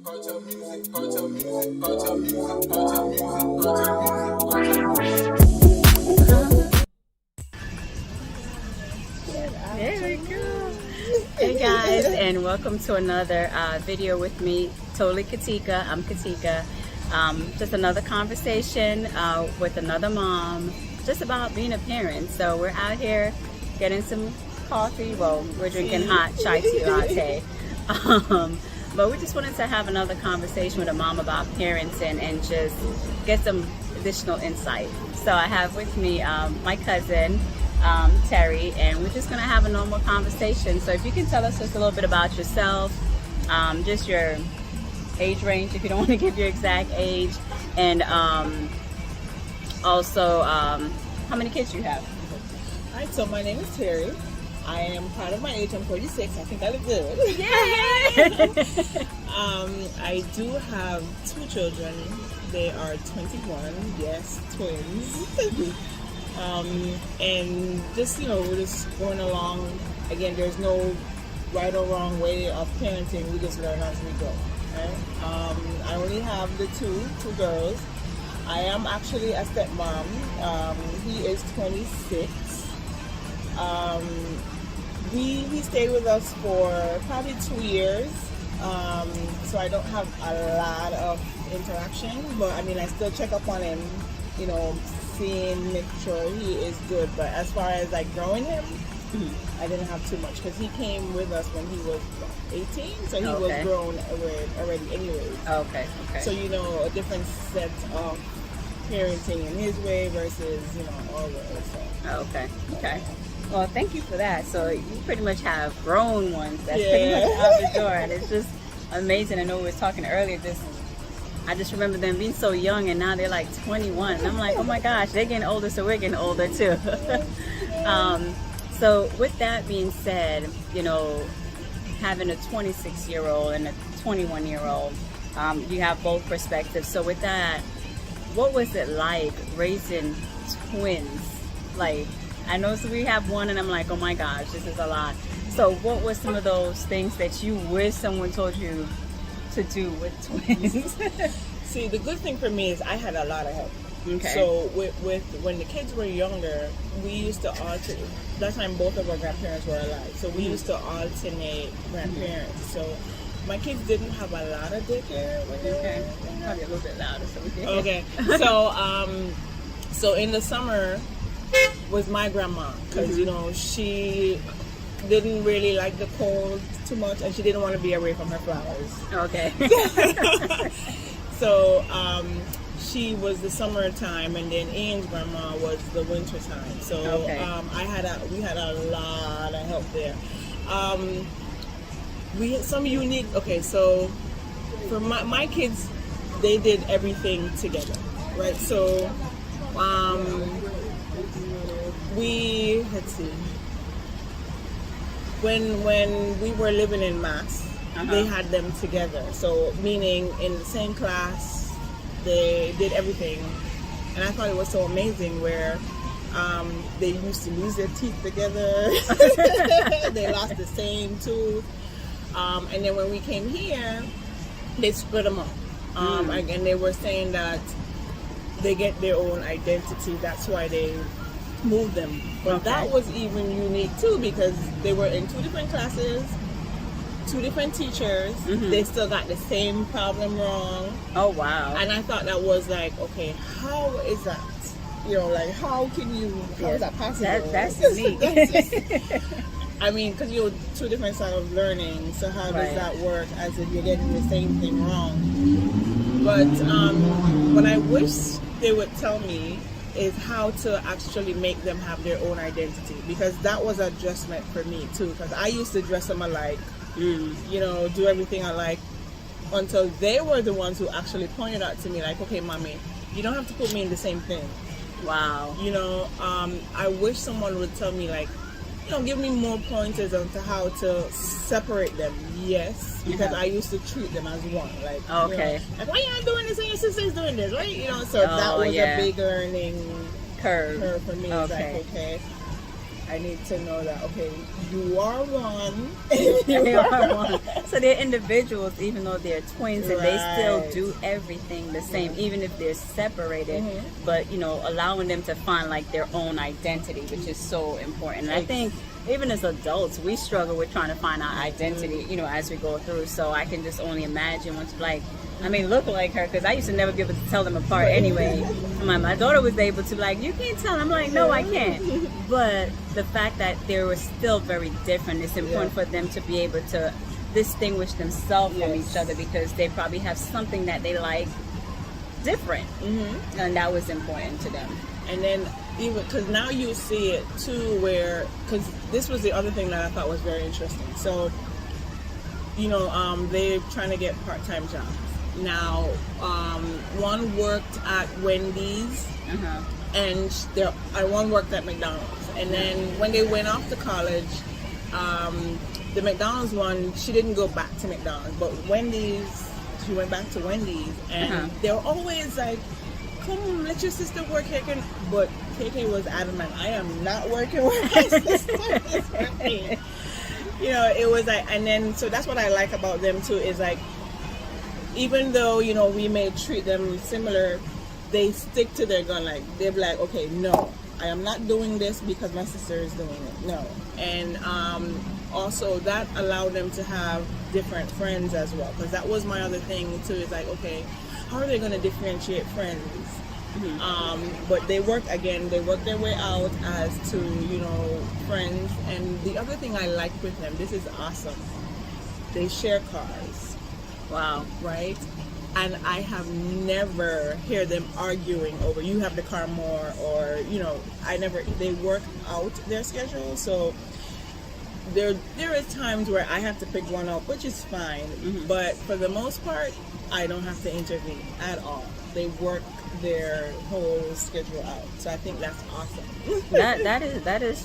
There we go. Hey guys, and welcome to another video with me, Totally Katika. I'm Katika. Just another conversation with another mom, just about being a parent. So we're out here getting some coffee. Well, we're drinking hot chai tea latte. But we just wanted to have another conversation with a mom about parenting and just get some additional insight. So I have with me my cousin, Terri, and we're just going to have a normal conversation. So if you can tell us just a little bit about yourself, just your age range if you don't want to give your exact age, and also how many kids you have. All right, so my name is Terri. I am proud of my age. I'm 46. I think I look good. Yeah. I do have two children. They are 21. Yes, twins. And just, we're just going along. Again, there's no right or wrong way of parenting. We just learn as we go. Right? I only have the two girls. I am actually a stepmom. He is 26. He stayed with us for probably 2 years. So I don't have a lot of interaction, but I mean, I still check up on him, seeing, make sure he is good. But as far as like growing him, I didn't have too much because he came with us when he was 18, so he was grown already anyways. Okay. So a different set of parenting in his way versus our way. So. Okay. Well, thank you for that. So you pretty much have grown ones that's pretty much out the door, and it's just amazing. I know we were talking earlier. I just remember them being so young, and now they're like 21. And I'm like, oh my gosh, they're getting older, so we're getting older too. So with that being said, having a 26-year-old and a 21-year-old, you have both perspectives. So with that, what was it like raising twins? Like, I know we have one, and I'm like, oh my gosh, this is a lot. So what were some of those things that you wish someone told you to do with twins? See, the good thing for me is I had a lot of help. Okay. So with when the kids were younger, we used to alternate. That time both of our grandparents were alive, so we used to alternate grandparents. So my kids didn't have a lot of daycare when they were Probably a little bit louder. So okay. So in the summer was my grandma, because she didn't really like the cold too much, and she didn't want to be away from her flowers. Okay. So she was the summertime, and then Ian's grandma was the winter time. So we had a lot of help there. We had some unique. Okay, so for my kids, they did everything together, right? So let's see. When we were living in Mass, they had them together. So meaning in the same class, they did everything, and I thought it was so amazing where they used to lose their teeth together. They lost the same tooth, and then when we came here, they split them up. And they were saying that they get their own identity. That's why they moved them. But that was even unique too, because they were in two different classes, two different teachers. They still got the same problem wrong. Oh wow. And I thought that was like, okay, how is that? How can you, how is that possible? That's unique. I mean, because you're two different styles of learning, so how does that work as if you're getting the same thing wrong? But what I wish they would tell me is how to actually make them have their own identity, because that was an adjustment for me too, because I used to dress them alike, do everything alike, until they were the ones who actually pointed out to me like, okay, mommy, you don't have to put me in the same thing. Wow. I wish someone would tell me like, give me more pointers on to how to separate them. Yes, because I used to treat them as one. Like, like, why you not doing this and your sister's doing this, right? So that was a big learning curve for me. It's like, okay. I need to know that, okay, you are one. They are one. So they're individuals, even though they're twins, and they still Right. do everything the same, even if they're separated. But, you know, allowing them to find like their own identity, which is so important. And I think even as adults, we struggle with trying to find our identity, you know, as we go through. So I can just only imagine what's like, I mean, look like her, because I used to never be able to tell them apart anyway. My daughter was able to, like, you can't tell. I'm like, no, I can't. But the fact that they were still very different, it's important for them to be able to distinguish themselves from each other, because they probably have something that they like different. And that was important to them. And then even because now you see it too, where, because this was the other thing that I thought was very interesting. So, you know, they're trying to get part-time jobs. Now, one worked at Wendy's, and one worked at McDonald's. And then when they went off to college, the McDonald's one, she didn't go back to McDonald's, but Wendy's, she went back to Wendy's, and they were always like, come, let your sister work here. But KK was adamant, I am not working with my sister is working. You know, it was like, and then, so that's what I like about them too, is like, even though, you know, we may treat them similar, they stick to their gun. Like, they're like, okay, no, I am not doing this because my sister is doing it. No. And also that allowed them to have different friends as well, because that was my other thing too, is like, okay, how are they going to differentiate friends? But they work their way out as to, you know, friends. And the other thing I like with them, this is awesome, they share cars. Wow. Right? And I have never heard them arguing over, you have the car more, or, you know, they work out their schedule. So there is times where I have to pick one up, which is fine. But for the most part, I don't have to intervene at all. They work their whole schedule out. So I think that's awesome. that is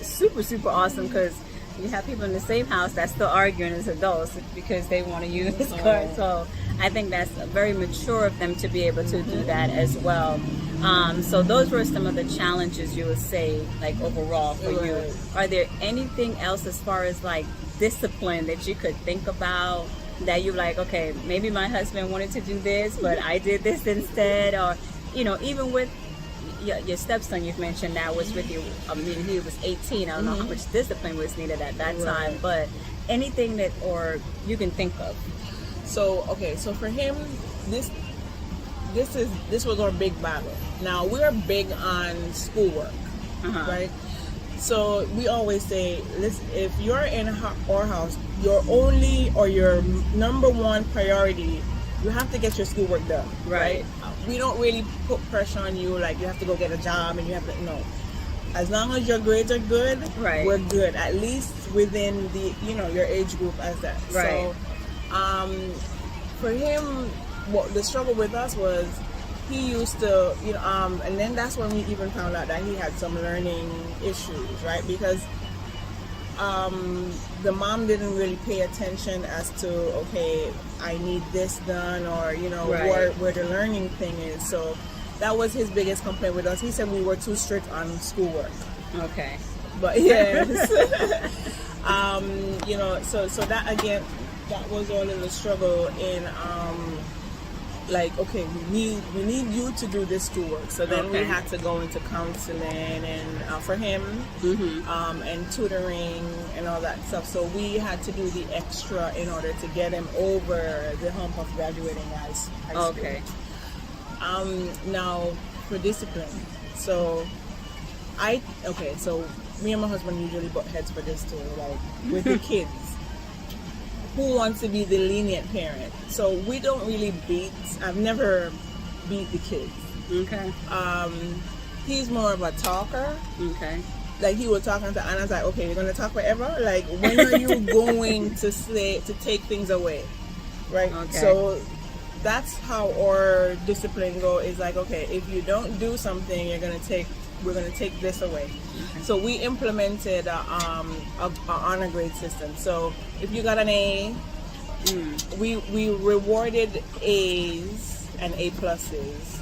super awesome, because you have people in the same house that's still arguing as adults because they want to use this car. So I think that's very mature of them to be able to do that as well. So those were some of the challenges you would say, like, overall for you. Are there anything else as far as like discipline that you could think about that you're like, okay, maybe my husband wanted to do this, but I did this instead? Or, you know, even with your stepson you've mentioned that was with you, I mean, he was 18. I don't know how much discipline was needed at that time, but anything that, or you can think of. So, okay, so for him, this was our big battle. Now, we're big on schoolwork, right? So we always say, listen, if you're in our house, your number one priority, you have to get your schoolwork done, right? We don't really put pressure on you, like you have to go get a job and you have to, no. As long as your grades are good, we're good, at least within the, you know, your age group as that. So, for him, what the struggle with us was, he used to, you know, and then that's when we even found out that he had some learning issues, right? Because the mom didn't really pay attention as to, okay, I need this done, or, you know, where the learning thing is. So that was his biggest complaint with us. He said we were too strict on schoolwork. Okay. But yes. You know, so that again, that was all in the struggle in like, okay, we need you to do this schoolwork. So then we had to go into counseling and for him, and tutoring and all that stuff. So we had to do the extra in order to get him over the hump of graduating as high school. Okay. Now for discipline. So so me and my husband usually butt heads for this too, like with the kids. Who wants to be the lenient parent? So we don't really beat. I've never beat the kids. Okay. He's more of a talker. Okay. Like he was talking to Anna's like, okay, you're gonna talk forever? Like, when are you going to take things away? Right? Okay. So that's how our discipline go, is like, okay, if you don't do something, we're gonna take this away. Okay. So we implemented a honor grade system. So if you got an A, we rewarded A's and A pluses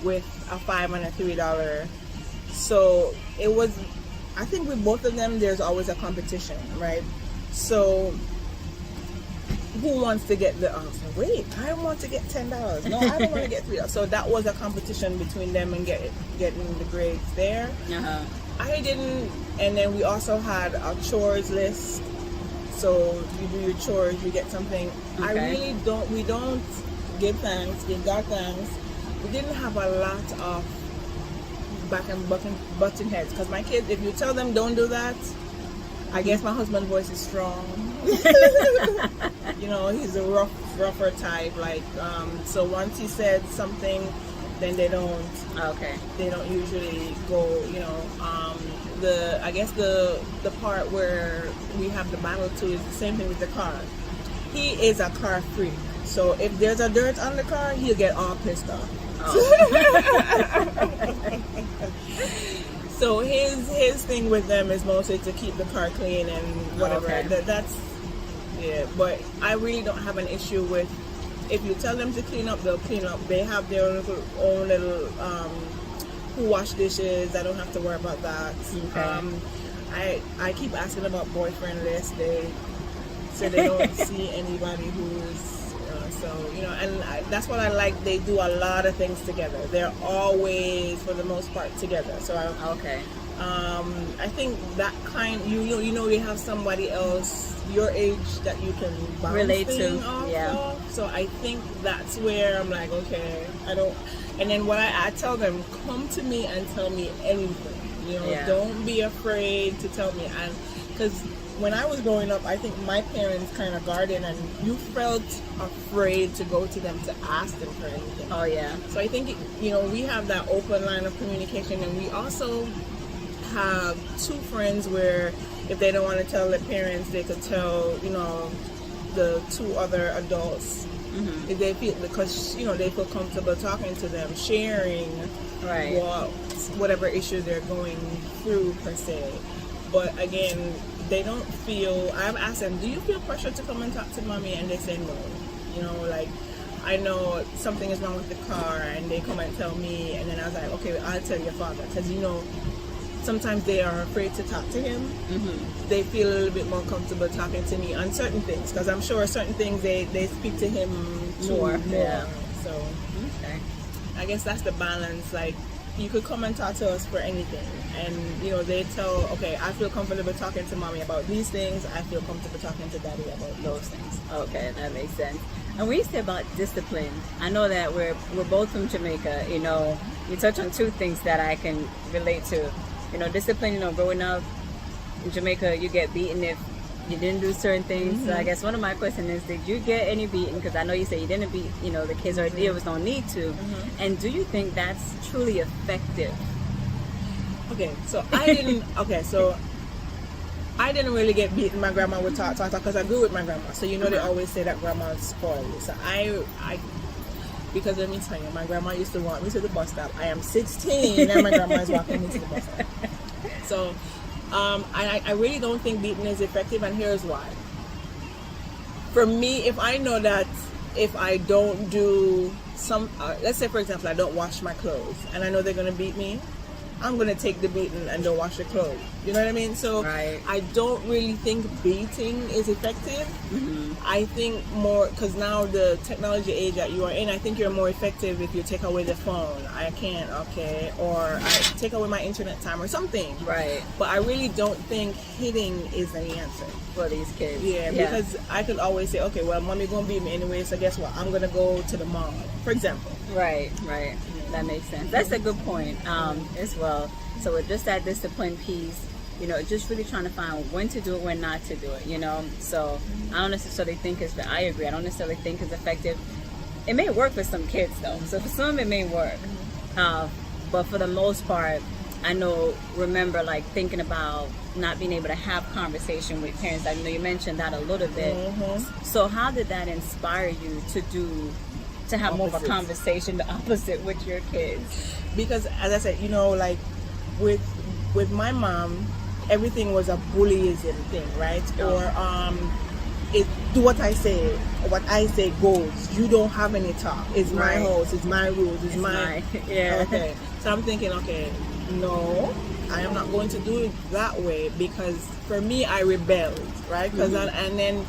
with a $5 and a $3. So it was I think with both of them, there's always a competition, right? So who wants to get the answer? Wait, I want to get $10. No, I don't want to get $3. So that was a competition between them and getting the grades there. I didn't, and then we also had a chores list. So you do your chores, you get something. Okay. We don't give God thanks. We didn't have a lot of back and button heads, because my kids, if you tell them don't do that, I guess my husband's voice is strong. You know, he's a rougher type. Like, so once he said something, then they don't. Okay. They don't usually go. You know, I guess the part where we have the battle too is the same thing with the car. He is a car freak. So if there's a dirt on the car, he'll get all pissed off. Oh. So his thing with them is mostly to keep the car clean and whatever. Okay. That's yeah. But I really don't have an issue with, if you tell them to clean up, they'll clean up. They have their own little who wash dishes. I don't have to worry about that. Okay. I keep asking about boyfriend list. They say they don't see anybody who's so, you know, and that's what I like. They do a lot of things together. They're always, for the most part, together. So I think that kind, you know, you have somebody else your age that you can bounce relate to. Yeah. So I think that's where I'm like, okay, I don't. And then what I tell them, come to me and tell me anything. You know, don't be afraid to tell me. And because when I was growing up, I think my parents kind of guarded, and you felt afraid to go to them to ask them for anything. Oh, yeah. So I think, you know, we have that open line of communication, and we also have two friends where if they don't want to tell their parents, they could tell, you know, the two other adults. Mm-hmm. If they feel, because, you know, they feel comfortable talking to them, sharing whatever issue they're going through, per se. But again, they don't feel, I've asked them, do you feel pressure to come and talk to mommy? And they say no. You know, like, I know something is wrong with the car, and they come and tell me, and then I was like, okay, I'll tell your father. Because, you know, sometimes they are afraid to talk to him. Mm-hmm. They feel a little bit more comfortable talking to me on certain things, because I'm sure certain things they speak to him more. Yeah. So, okay. I guess that's the balance. Like, you could come and talk to us for anything, and you know, they tell, okay, I feel comfortable talking to mommy about these things, I feel comfortable talking to daddy about those things. Okay, that makes sense. And when you say about discipline, I know that we're both from Jamaica. You know, you touch on two things that I can relate to. You know, discipline, you know, growing up in Jamaica, you get beaten if you didn't do certain things. Mm-hmm. So I guess one of my questions is, did you get any beating? Because I know you say you didn't beat, you know, the kids, or there was no need to. Mm-hmm. And do you think that's truly effective? Okay, so I didn't really get beaten. My grandma would talk, because I grew with my grandma. So, you know, they always say that grandma spoiled you. So I because let me tell you, my grandma used to walk me to the bus stop. I am 16 and my grandma is walking me to the bus stop. So I really don't think beating is effective, and here's why. For me, if I know that if I don't do some, let's say for example, I don't wash my clothes, and I know they're going to beat me, I'm going to take the beating and don't wash the clothes. You know what I mean? So I don't really think beating is effective. Mm-hmm. I think more, because now the technology age that you are in, I think you're more effective if you take away the phone. I can't, okay, or I take away my internet time or something. Right. But I really don't think hitting is the answer for these kids. Yeah, because I could always say, okay, well, mommy gonna beat me anyway, so guess what? I'm gonna go to the mall, for example. Right. That makes sense. That's a good point as well. So with just that discipline piece, you know, just really trying to find when to do it, when not to do it, you know. So I don't necessarily think I agree. I don't necessarily think it's effective. It may work for some kids though. So for some it may work. But for the most part, I remember like thinking about not being able to have conversation with parents. I know you mentioned that a little bit. Mm-hmm. So how did that inspire you to have more of a conversation, the opposite, with your kids? Because as I said, you know, like with my mom, everything was a bullyism thing, right? Or do what I say goes. You don't have any talk. It's my house, it's my rules, it's my yeah. Okay. So I'm thinking, okay, no, I am not going to do it that way, because for me, I rebelled, right? And then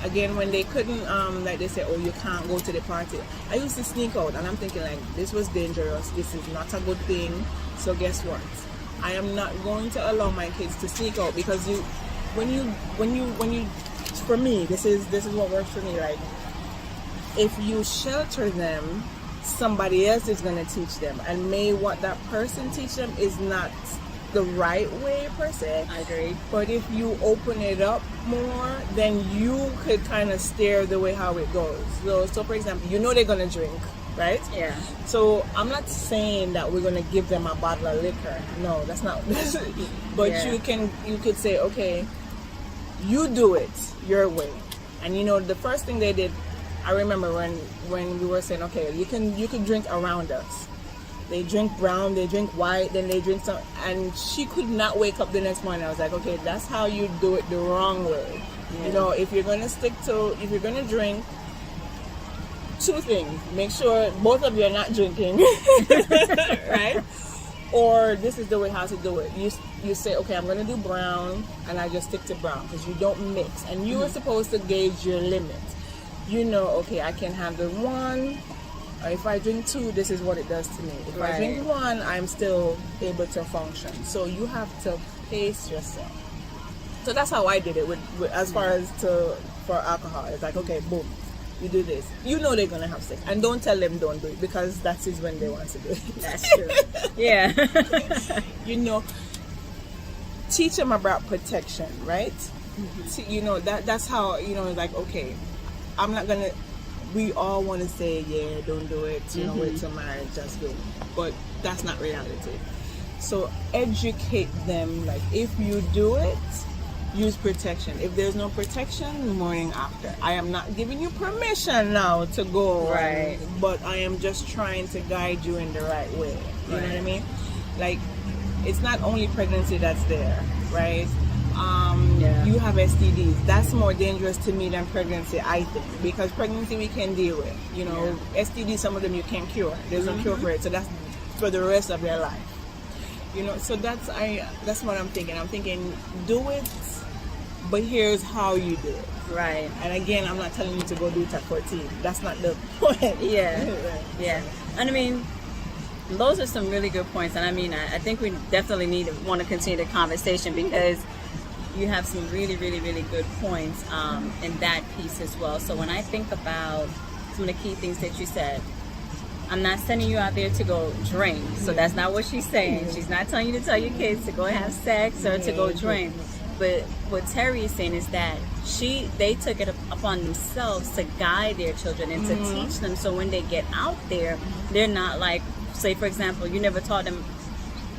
again, when they couldn't, like they said, oh, you can't go to the party. I used to sneak out, and I'm thinking like, this was dangerous. This is not a good thing. So guess what? I am not going to allow my kids to sneak out, because when you, for me, this is what works for me. Like, if you shelter them, somebody else is going to teach them, and may what that person teach them is not the right way per se. I agree. But if you open it up more, then you could kind of steer the way how it goes. So for example, they're going to drink, right? Yeah. So I'm not saying that we're going to give them a bottle of liquor. No, that's not. But Yeah. you could say, okay, you do it your way. And the first thing they did, I remember when we were saying, okay, you can drink around us. They drink brown, they drink white, then they drink some, and she could not wake up the next morning. I was like, okay, that's how you do it the wrong way. Yeah. If you're gonna drink, two things: make sure both of you are not drinking, right? Or this is the way how to do it. You say, okay, I'm gonna do brown, and I just stick to brown, because you don't mix, and you are supposed to gauge your limit. Okay, I can handle one. If I drink two, this is what it does to me. If I drink one, I'm still able to function. So you have to pace yourself. So that's how I did it with as far as for alcohol. It's like, okay, boom, you do this. They're gonna have sex, and don't tell them don't do it, because that is when they want to do it. That's true. Yeah. Teach them about protection, right? Mm-hmm. That's how like, okay, I'm not gonna. We all want to say, yeah, don't do it, wait till marriage, just do it. But that's not reality. So educate them, like, if you do it, use protection. If there's no protection, morning after. I am not giving you permission now to go, right? But I am just trying to guide you in the right way. You know what I mean? Like, it's not only pregnancy that's there, right? You have STDs. That's more dangerous to me than pregnancy, I think, because pregnancy we can deal with. STDs, some of them you can't cure. There's no cure for it, so that's for the rest of your life. So that's what I'm thinking. I'm thinking, do it, but here's how you do it. Right. And again, I'm not telling you to go do it at 14. That's not the point. Yeah. Yeah. And I mean, those are some really good points. And I mean, I think we definitely want to continue the conversation, because you have some really, really, really good points in that piece as well. So when I think about some of the key things that you said, I'm not sending you out there to go drink. So that's not what she's saying. She's not telling you to tell your kids to go have sex or to go drink. But what Terri is saying is that they took it upon themselves to guide their children and to teach them. So when they get out there, they're not like, say for example, you never taught them,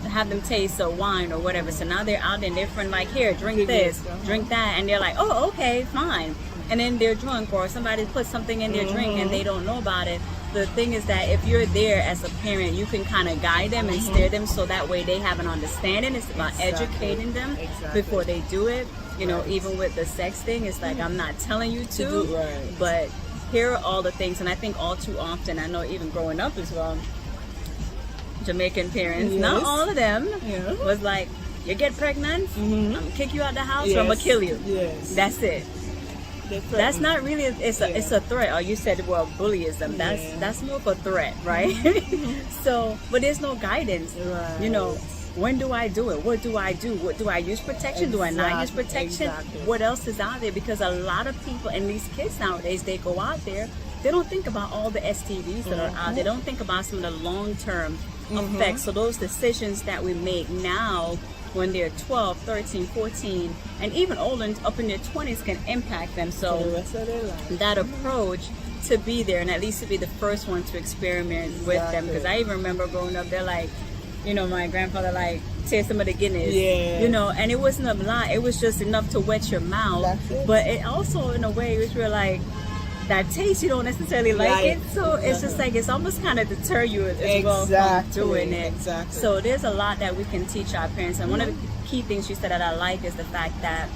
have them taste a wine or whatever. So now they're out there and their friend like, here, drink this, drink that. And they're like, oh, okay, fine. And then they're drunk, or somebody put something in their drink and they don't know about it. The thing is that if you're there as a parent, you can kind of guide them and steer them, so that way they have an understanding. It's about educating them before they do it. Even with the sex thing, it's like, I'm not telling you to, but here are all the things. And I think all too often, I know even growing up as well, Jamaican parents, not all of them, was like, you get pregnant, I'm gonna kick you out the house, or I'm gonna kill you. That's it. That's not really, it's a threat. Or you said, well, bullyism, that's more of a threat, right? So, but there's no guidance. When do I do it? What do I do? What do I use protection? Do I not use protection? What else is out there? Because a lot of people, and these kids nowadays, they go out there, they don't think about all the STDs that are out there. They don't think about some of the long-term effects. So those decisions that we make now, when they're 12, 13, 14, and even older, up in their 20s, can impact them. So the rest of their life. That approach to be there, and at least to be the first one to experiment with them. Because I even remember growing up, they're like, my grandfather like, taste some of the Guinness, and it wasn't a lot. It was just enough to wet your mouth. But it also, in a way, which we're like, that taste, you don't necessarily like it, so it's just like, it's almost kind of deter you as well from doing it. So there's a lot that we can teach our parents, and one of the key things you said that I like is the fact that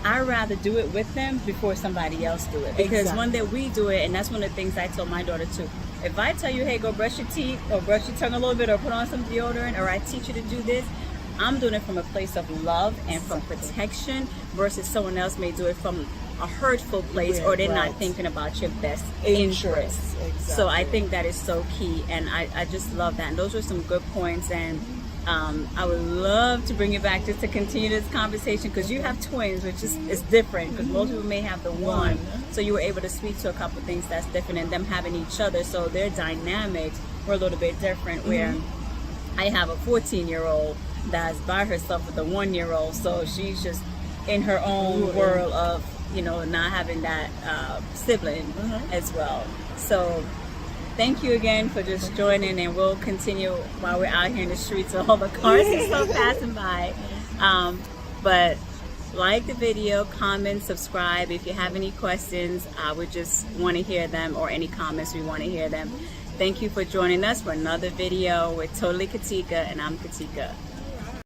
I'd rather do it with them before somebody else do it, because one day we do it, and that's one of the things I told my daughter too. If I tell you, hey, go brush your teeth or brush your tongue a little bit or put on some deodorant, or I teach you to do this, I'm doing it from a place of love and from protection, versus someone else may do it from a hurtful place, or they're not thinking about your best interests. Exactly. So I think that is so key, and I just love that. And those were some good points, and I would love to bring you back just to continue this conversation, because you have twins, which is different, because most people may have the one. So you were able to speak to a couple things that's different, and them having each other, so their dynamics were a little bit different, where I have a 14-year-old that's by herself with a 1-year-old, so she's just in her own world of, you know, not having that sibling as well. So thank you again for just joining, and we'll continue while we're out here in the streets with all the cars and stuff passing by. But like the video, comment, subscribe. If you have any questions, we just want to hear them, or any comments, we want to hear them. Thank you for joining us for another video with Totally Katika, and I'm Katika.